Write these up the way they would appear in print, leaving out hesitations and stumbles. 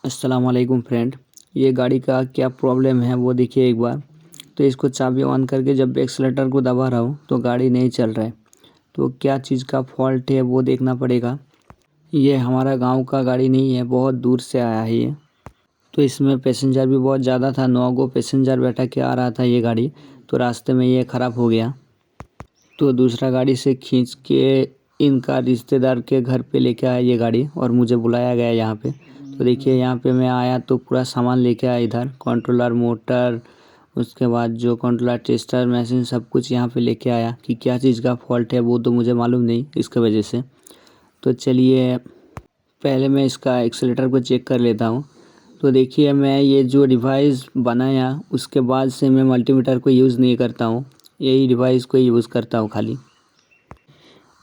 अस्सलामुअलैकुम फ्रेंड। ये गाड़ी का क्या प्रॉब्लम है वो देखिए एक बार। तो इसको चाबी ऑन करके जब एक्सीलेटर को दबा रहा हूँ तो गाड़ी नहीं चल रहा है। तो क्या चीज़ का फॉल्ट है वो देखना पड़ेगा। ये हमारा गांव का गाड़ी नहीं है, बहुत दूर से आया है ये। तो इसमें पैसेंजर भी बहुत ज़्यादा था, 9 गो पैसेंजर बैठा के आ रहा था ये गाड़ी। तो रास्ते में ये ख़राब हो गया, तो दूसरा गाड़ी से खींच के इनका रिश्तेदार के घर पे लेके आया ये गाड़ी और मुझे बुलाया गया यहाँ पे। तो देखिए यहाँ पे मैं आया तो पूरा सामान लेके आया इधर, कंट्रोलर, मोटर, उसके बाद जो कंट्रोलर, टेस्टर, मशीन, सब कुछ यहाँ पे लेके आया। कि क्या चीज़ का फॉल्ट है वो तो मुझे मालूम नहीं इसके वजह से। तो चलिए पहले मैं इसका एक्सीलेटर को चेक कर लेता हूँ। तो देखिए मैं ये जो डिवाइस बनाया उसके बाद से मैं मल्टीमीटर को यूज़ नहीं करता हूँ, यही डिवाइस को यूज़ करता हूँ खाली।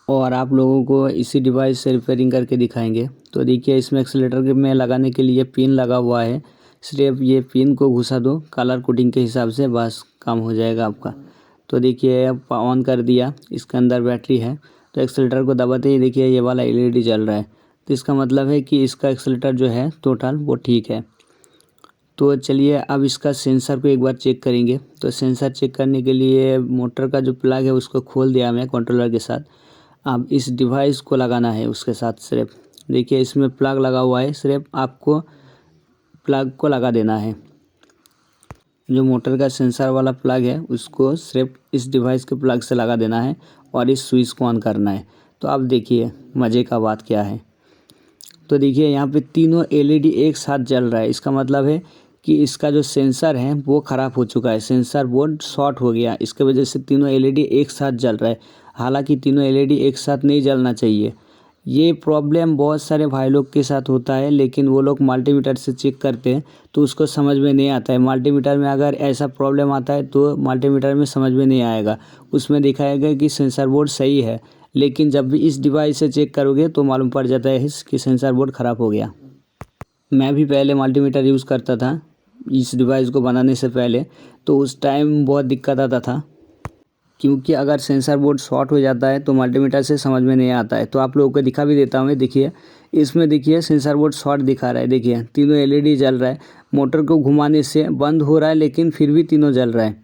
और आप लोगों को इसी डिवाइस से रिपेयरिंग करके दिखाएंगे। तो देखिए इसमें एक्सीलेटर में लगाने के लिए पिन लगा हुआ है, सिर्फ ये पिन को घुसा दो कलर कोडिंग के हिसाब से, बस काम हो जाएगा आपका। तो देखिए ऑन कर दिया, इसके अंदर बैटरी है। तो एक्सीलेटर को दबाते ही देखिए ये वाला एलईडी जल रहा है। तो इसका मतलब है कि इसका एक्सीलेटर जो है टोटल वो ठीक है। तो चलिए अब इसका सेंसर को एक बार चेक करेंगे। तो सेंसर चेक करने के लिए मोटर का जो प्लग है उसको खोल दिया मैं कंट्रोलर के साथ। अब इस डिवाइस को लगाना है उसके साथ। सिर्फ देखिए इसमें प्लग लगा हुआ है, सिर्फ आपको प्लग को लगा देना है। जो मोटर का सेंसर वाला प्लग है उसको सिर्फ इस डिवाइस के प्लग से लगा देना है और इस स्विच को ऑन करना है। तो अब देखिए मज़े का बात क्या है। तो देखिए यहाँ पे तीनों एलईडी एक साथ जल रहा है। इसका मतलब है कि इसका जो सेंसर है वो ख़राब हो चुका है, सेंसर बोर्ड शॉर्ट हो गया, इसके वजह से तीनों एलईडी एक साथ जल रहा है। हालांकि तीनों एलईडी एक साथ नहीं जलना चाहिए। ये प्रॉब्लम बहुत सारे भाई लोग के साथ होता है, लेकिन वो लोग मल्टीमीटर से चेक करते हैं तो उसको समझ में नहीं आता है। मल्टीमीटर में अगर ऐसा प्रॉब्लम आता है तो मल्टीमीटर में समझ में नहीं आएगा, उसमें दिखाएगा कि सेंसर बोर्ड सही है, लेकिन जब भी इस डिवाइस से चेक करोगे तो मालूम पड़ जाता है कि सेंसर बोर्ड ख़राब हो गया। मैं भी पहले मल्टीमीटर यूज़ करता था इस डिवाइस को बनाने से पहले, तो उस टाइम बहुत दिक्कत आता था, क्योंकि अगर सेंसर बोर्ड शॉर्ट हो जाता है तो मल्टीमीटर से समझ में नहीं आता है। तो आप लोगों को दिखा भी देता हूँ मैं। देखिए इसमें देखिए सेंसर बोर्ड शॉर्ट दिखा रहा है, देखिए तीनों एलईडी जल रहा है। मोटर को घुमाने से बंद हो रहा है लेकिन फिर भी तीनों जल रहा है।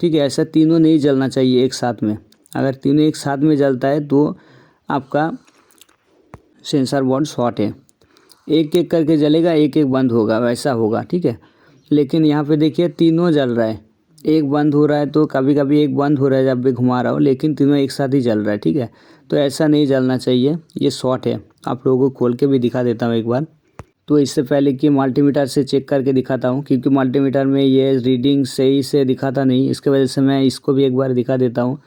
ठीक है, ऐसा तीनों नहीं जलना चाहिए एक साथ में। अगर तीनों एक साथ में जलता है तो आपका सेंसर बोर्ड शॉर्ट है। एक एक करके जलेगा, एक एक बंद होगा, वैसा होगा। ठीक है, लेकिन यहाँ पे देखिए तीनों जल रहा है, एक बंद हो रहा है तो कभी कभी एक बंद हो रहा है जब भी घुमा रहा हो, लेकिन तीनों एक साथ ही जल रहा है। ठीक है, तो ऐसा नहीं जलना चाहिए, ये शॉर्ट है। आप लोगों को खोल के भी दिखा देता हूँ एक बार। तो इससे पहले कि मल्टीमीटर से चेक करके दिखाता हूँ, क्योंकि मल्टीमीटर में ये रीडिंग सही से दिखाता नहीं, इसके वजह से मैं इसको भी एक बार दिखा देता हूँ।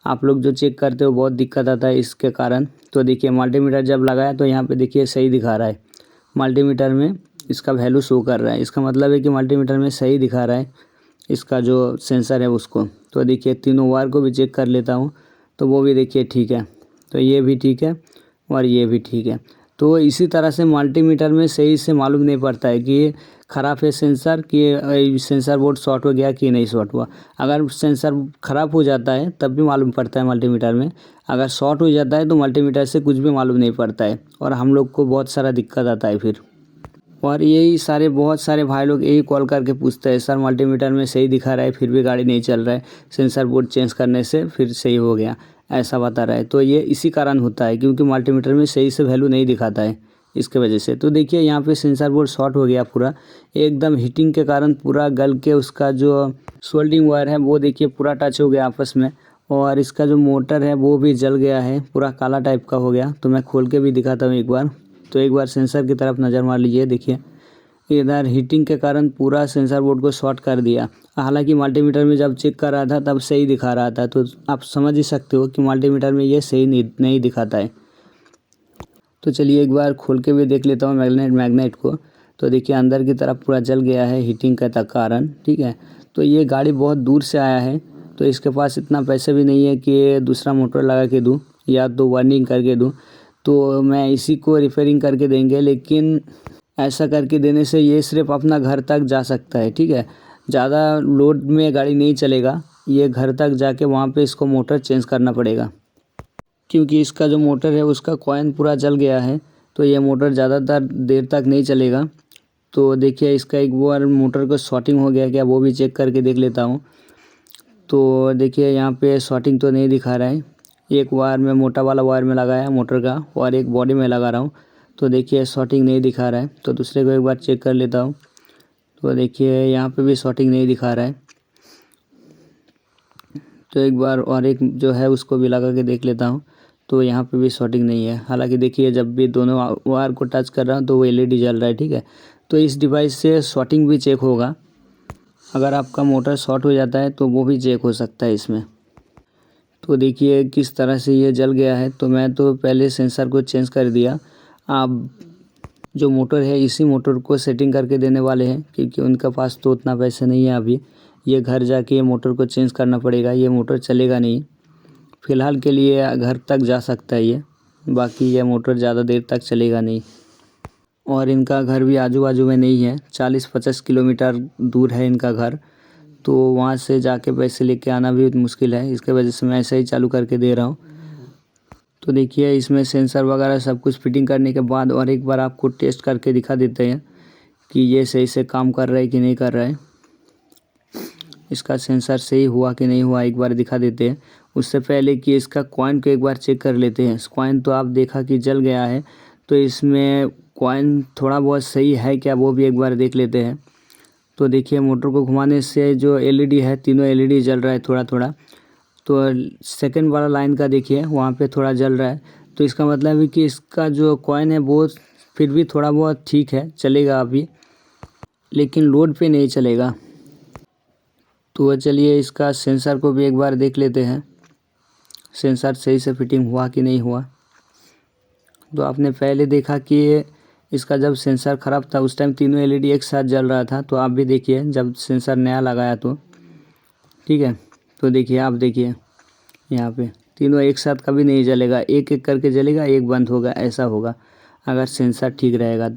आप लोग जो चेक करते हो बहुत दिक्कत आता है इसके कारण। तो देखिए मल्टीमीटर जब लगाया तो यहाँ पे देखिए सही दिखा रहा है, मल्टीमीटर में इसका वैल्यू शो कर रहा है। इसका मतलब है कि मल्टीमीटर में सही दिखा रहा है इसका जो सेंसर है उसको। तो देखिए तीनों वायर को भी चेक कर लेता हूँ, तो वो भी देखिए ठीक है। तो ये भी ठीक है और ये भी ठीक है। तो इसी तरह से मल्टीमीटर में सही से मालूम नहीं पड़ता है कि ख़राब है सेंसर, कि सेंसर बोर्ड शॉर्ट हो गया कि नहीं शॉर्ट हुआ। अगर सेंसर ख़राब हो जाता है तब भी मालूम पड़ता है मल्टीमीटर में, अगर शॉर्ट हो जाता है तो मल्टीमीटर से कुछ भी मालूम नहीं पड़ता है और हम लोग को बहुत सारा दिक्कत आता है फिर। और यही सारे बहुत सारे भाई लोग यही कॉल करके पूछते हैं, सर मल्टीमीटर में सही दिखा रहा है फिर भी गाड़ी नहीं चल रहा है, सेंसर बोर्ड चेंज करने से फिर सही हो गया, ऐसा बता रहा है। तो ये इसी कारण होता है, क्योंकि मल्टीमीटर में सही से वैल्यू नहीं दिखाता है इसके वजह से। तो देखिए यहाँ पे सेंसर बोर्ड शॉर्ट हो गया पूरा, एकदम हीटिंग के कारण पूरा गल के उसका जो सोल्डिंग वायर है वो देखिए पूरा टच हो गया आपस में। और इसका जो मोटर है वो भी जल गया है, पूरा काला टाइप का हो गया। तो मैं खोल के भी दिखाता हूँ एक बार। तो एक बार सेंसर की तरफ नज़र मार लीजिए, देखिए इधर हीटिंग के कारण पूरा सेंसर बोर्ड को शॉर्ट कर दिया। हालांकि मल्टीमीटर में जब चेक कर रहा था तब सही दिखा रहा था, तो आप समझ ही सकते हो कि मल्टीमीटर में ये सही नहीं दिखाता है। तो चलिए एक बार खोल के भी देख लेता हूँ मैग्नेट को। तो देखिए अंदर की तरफ पूरा जल गया है हीटिंग के कारण। ठीक है, तो ये गाड़ी बहुत दूर से आया है, तो इसके पास इतना पैसे भी नहीं है कि दूसरा मोटर लगा के दूँ या तो वायरिंग करके दूँ। तो मैं इसी को रिपेयरिंग करके देंगे, लेकिन ऐसा करके देने से ये सिर्फ अपना घर तक जा सकता है। ठीक है, ज़्यादा लोड में गाड़ी नहीं चलेगा, ये घर तक जाके वहाँ पे इसको मोटर चेंज करना पड़ेगा, क्योंकि इसका जो मोटर है उसका कॉइन पूरा जल गया है। तो ये मोटर ज़्यादातर देर तक नहीं चलेगा, तो देखिए इसका एक बार मोटर को शॉर्टिंग हो गया क्या वो भी चेक करके देख लेता हूँ। तो देखिए यहाँ पे शॉर्टिंग तो नहीं दिखा रहा है। एक वायर में मोटा वाला वायर में लगाया मोटर का और एक बॉडी में लगा रहा हूँ, तो देखिए शॉर्टिंग नहीं दिखा रहा है। तो दूसरे को एक बार चेक कर लेता हूँ। तो देखिए यहाँ पे भी शॉर्टिंग नहीं दिखा रहा है। तो एक बार और एक जो है उसको भी लगा के देख लेता हूँ। तो यहाँ पे भी शॉर्टिंग नहीं है। हालांकि देखिए जब भी दोनों वायर को टच कर रहा हूँ तो वो एलईडी जल रहा है, ठीक है। तो इस डिवाइस से शॉर्टिंग भी चेक होगा। अगर आपका मोटर शॉर्ट हो जाता है तो वो भी चेक हो सकता है इसमें। तो देखिए किस तरह से ये जल गया है। तो मैं तो पहले सेंसर को चेंज कर दिया। आप जो मोटर है इसी मोटर को सेटिंग करके देने वाले हैं, क्योंकि उनके पास तो उतना पैसे नहीं है अभी। ये घर जाके ये मोटर को चेंज करना पड़ेगा, ये मोटर चलेगा नहीं। फ़िलहाल के लिए घर तक जा सकता है ये, बाकी ये मोटर ज़्यादा देर तक चलेगा नहीं। और इनका घर भी आजू बाजू में नहीं है, 40-50 किलोमीटर दूर है इनका घर। तो वहाँ से जाके पैसे लेके आना भी मुश्किल है, इसके वजह से मैं ऐसे ही चालू करके दे रहा हूँ। तो देखिए इसमें सेंसर वगैरह सब कुछ फिटिंग करने के बाद और एक बार आपको टेस्ट करके दिखा देते हैं कि ये सही से काम कर रहा है कि नहीं कर रहा है। इसका सेंसर सही हुआ कि नहीं हुआ एक बार दिखा देते हैं। उससे पहले कि इसका कॉइन को एक बार चेक कर लेते हैं। कॉइन तो आप देखा कि जल गया है, तो इसमें कॉइन थोड़ा बहुत सही है क्या वो भी एक बार देख लेते हैं। तो देखिए मोटर को घुमाने से जो एलईडी है तीनों एलईडी जल रहा है थोड़ा थोड़ा। तो सेकंड वाला लाइन का देखिए वहाँ पे थोड़ा जल रहा है। तो इसका मतलब है कि इसका जो कॉइन है वो फिर भी थोड़ा बहुत ठीक है, चलेगा अभी, लेकिन लोड पे नहीं चलेगा। तो चलिए इसका सेंसर को भी एक बार देख लेते हैं, सेंसर सही से फिटिंग हुआ कि नहीं हुआ। तो आपने पहले देखा कि इसका जब सेंसर ख़राब था उस टाइम तीनों एलईडी एक साथ जल रहा था। तो आप भी देखिए जब सेंसर नया लगाया तो, ठीक है। तो देखिए आप देखिए यहाँ पे तीनों एक साथ कभी नहीं जलेगा, एक एक करके जलेगा, एक बंद होगा, ऐसा होगा अगर सेंसर ठीक रहेगा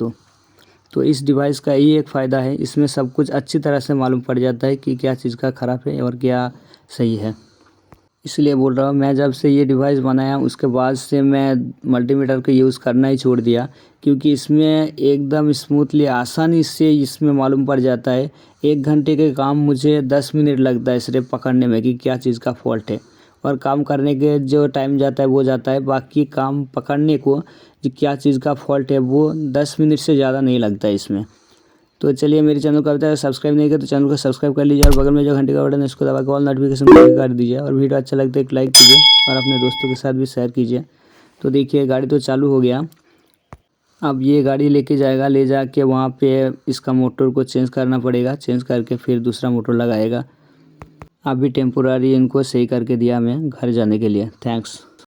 तो इस डिवाइस का ये एक फ़ायदा है, इसमें सब कुछ अच्छी तरह से मालूम पड़ जाता है कि क्या चीज़ का ख़राब है और क्या सही है। इसलिए बोल रहा हूँ, मैं जब से ये डिवाइस बनाया उसके बाद से मैं मल्टीमीटर का यूज़ करना ही छोड़ दिया, क्योंकि इसमें एकदम स्मूथली आसानी से इसमें मालूम पड़ जाता है। 1 घंटे के काम मुझे 10 मिनट लगता है सिर्फ पकड़ने में कि क्या चीज़ का फॉल्ट है, और काम करने के जो टाइम जाता है वो जाता है। बाकी काम पकड़ने को कि क्या चीज़ का फॉल्ट है वो 10 मिनट से ज़्यादा नहीं लगता है इसमें। तो चलिए मेरे चैनल को अभी तक सब्सक्राइब नहीं किया तो चैनल को सब्सक्राइब कर लीजिए और बगल में जो घंटे का बटन है उसको दबा के ऑल नोटिफिकेशन कर दीजिए। और वीडियो अच्छा लगता है एक लाइक कीजिए और अपने दोस्तों के साथ भी शेयर कीजिए। तो देखिए गाड़ी तो चालू हो गया। अब ये गाड़ी लेके जाएगा, ले जाके वहाँ पे इसका मोटर को चेंज करना पड़ेगा, चेंज करके फिर दूसरा मोटर लगाएगा। अभी टेम्पोररी इनको सही करके दिया मैं घर जाने के लिए। थैंक्स।